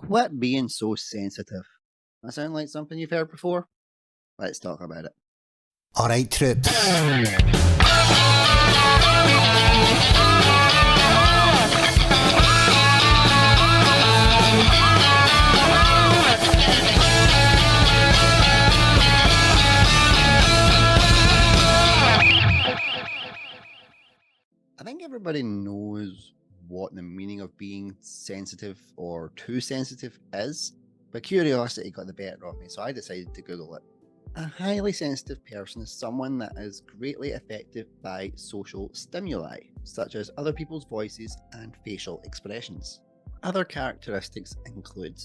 Quit being so sensitive. That sound like something you've heard before? Let's talk about it. All right, troops. I think everybody knows what the meaning of being sensitive or too sensitive is, but curiosity got the better of me, so I decided to Google it. A highly sensitive person is someone that is greatly affected by social stimuli, such as other people's voices and facial expressions. Other characteristics include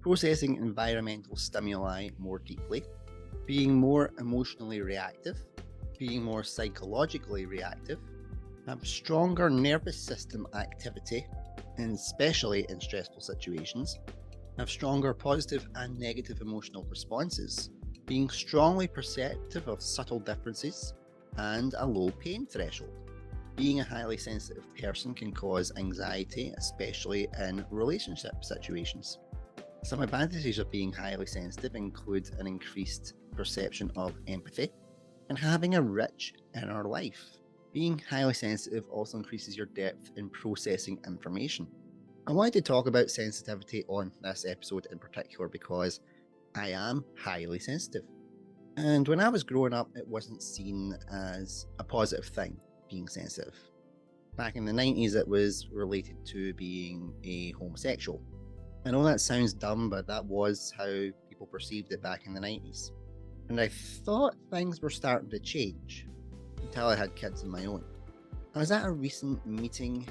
processing environmental stimuli more deeply, being more emotionally reactive, being more psychologically reactive, have stronger nervous system activity, and especially in stressful situations, have stronger positive and negative emotional responses, being strongly perceptive of subtle differences, and a low pain threshold. Being a highly sensitive person can cause anxiety, especially in relationship situations. Some advantages of being highly sensitive include an increased perception of empathy and having a rich inner life. Being highly sensitive also increases your depth in processing information. I wanted to talk about sensitivity on this episode in particular because I am highly sensitive. And when I was growing up, it wasn't seen as a positive thing, being sensitive. Back in the 90s, it was related to being a homosexual. I know that sounds dumb, but that was how people perceived it back in the 90s. And I thought things were starting to change until I had kids of my own. I was at a recent meeting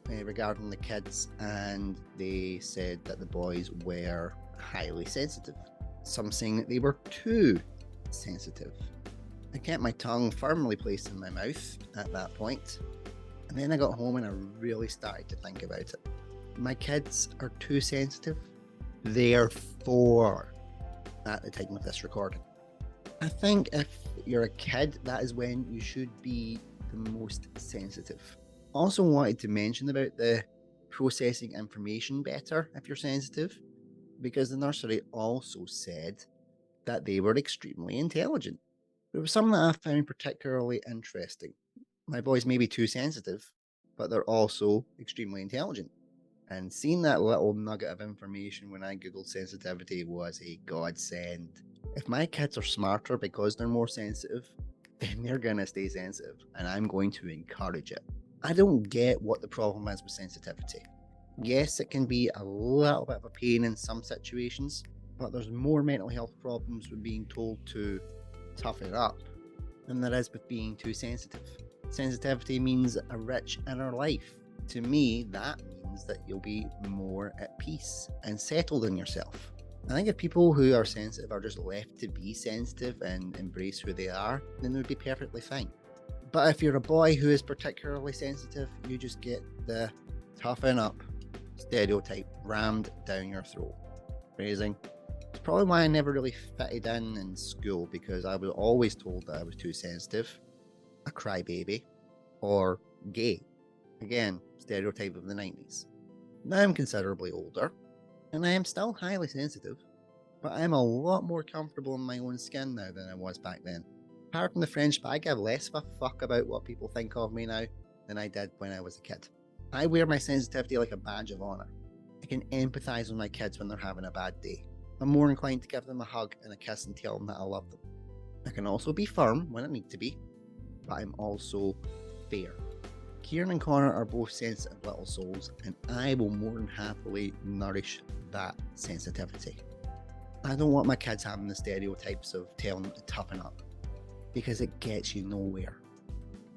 regarding the kids, and they said that the boys were highly sensitive. Some saying that they were too sensitive. I kept my tongue firmly placed in my mouth at that point, and then I got home and I really started to think about it. My kids are too sensitive. They're 4 at the time of this recording. I think if you're a kid, that is when you should be the most sensitive. Also wanted to mention about the processing information better if you're sensitive, because the nursery also said that they were extremely intelligent. There was something that I found particularly interesting. My boys may be too sensitive, but they're also extremely intelligent. And seeing that little nugget of information when I googled sensitivity was a godsend. If my kids are smarter because they're more sensitive, then they're going to stay sensitive, and I'm going to encourage it. I don't get what the problem is with sensitivity. Yes, it can be a little bit of a pain in some situations, but there's more mental health problems with being told to toughen up than there is with being too sensitive. Sensitivity means a rich inner life. To me, that means that you'll be more at peace and settled in yourself. I think if people who are sensitive are just left to be sensitive and embrace who they are, then they would be perfectly fine. But if you're a boy who is particularly sensitive, you just get the toughen up stereotype rammed down your throat. Phrasing. It's probably why I never really fitted in school, because I was always told that I was too sensitive, a crybaby, or gay. Again, stereotype of the 90s. Now I'm considerably older, and I am still highly sensitive, but I am a lot more comfortable in my own skin now than I was back then. Apart from the friendship, I give less of a fuck about what people think of me now than I did when I was a kid. I wear my sensitivity like a badge of honour. I can empathise with my kids when they're having a bad day. I'm more inclined to give them a hug and a kiss and tell them that I love them. I can also be firm when I need to be, but I'm also fair. Kieran and Connor are both sensitive little souls, and I will more than happily nourish that sensitivity. I don't want my kids having the stereotypes of telling them to toughen up, because it gets you nowhere.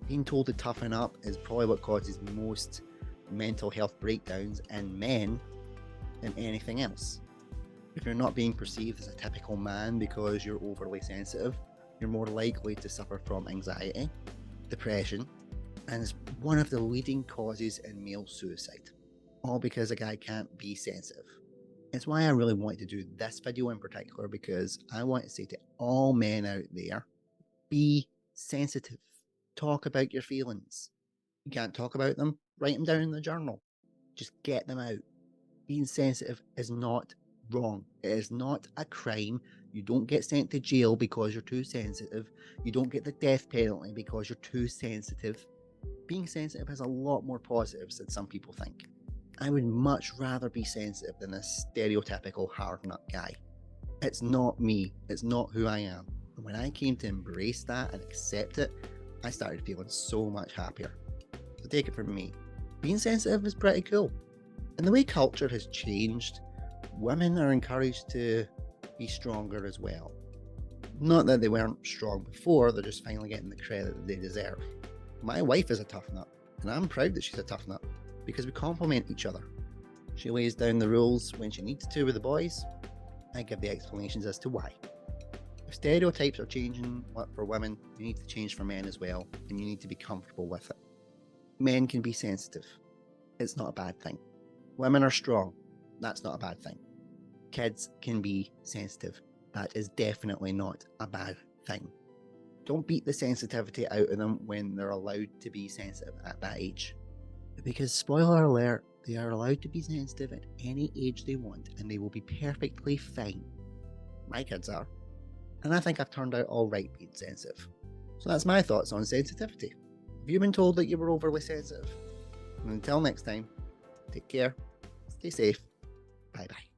Being told to toughen up is probably what causes most mental health breakdowns in men than anything else. If you're not being perceived as a typical man because you're overly sensitive, you're more likely to suffer from anxiety, depression, and it's one of the leading causes in male suicide. All because a guy can't be sensitive. It's why I really wanted to do this video in particular, because I want to say to all men out there, be sensitive. Talk about your feelings. You can't talk about them? Write them down in the journal. Just get them out. Being sensitive is not wrong. It is not a crime. You don't get sent to jail because you're too sensitive. You don't get the death penalty because you're too sensitive. Being sensitive has a lot more positives than some people think. I would much rather be sensitive than a stereotypical hard nut guy. It's not me. It's not who I am. And when I came to embrace that and accept it, I started feeling so much happier. So take it from me. Being sensitive is pretty cool. And the way culture has changed, women are encouraged to be stronger as well. Not that they weren't strong before, they're just finally getting the credit that they deserve. My wife is a tough nut, and I'm proud that she's a tough nut because we complement each other. She lays down the rules when she needs to with the boys. I give the explanations as to why. If stereotypes are changing for women, you need to change for men as well, and you need to be comfortable with it. Men can be sensitive. It's not a bad thing. Women are strong. That's not a bad thing. Kids can be sensitive. That is definitely not a bad thing. Don't beat the sensitivity out of them when they're allowed to be sensitive at that age. Because, spoiler alert, they are allowed to be sensitive at any age they want and they will be perfectly fine. My kids are. And I think I've turned out alright being sensitive. So that's my thoughts on sensitivity. Have you been told that you were overly sensitive? And until next time, take care, stay safe, bye bye.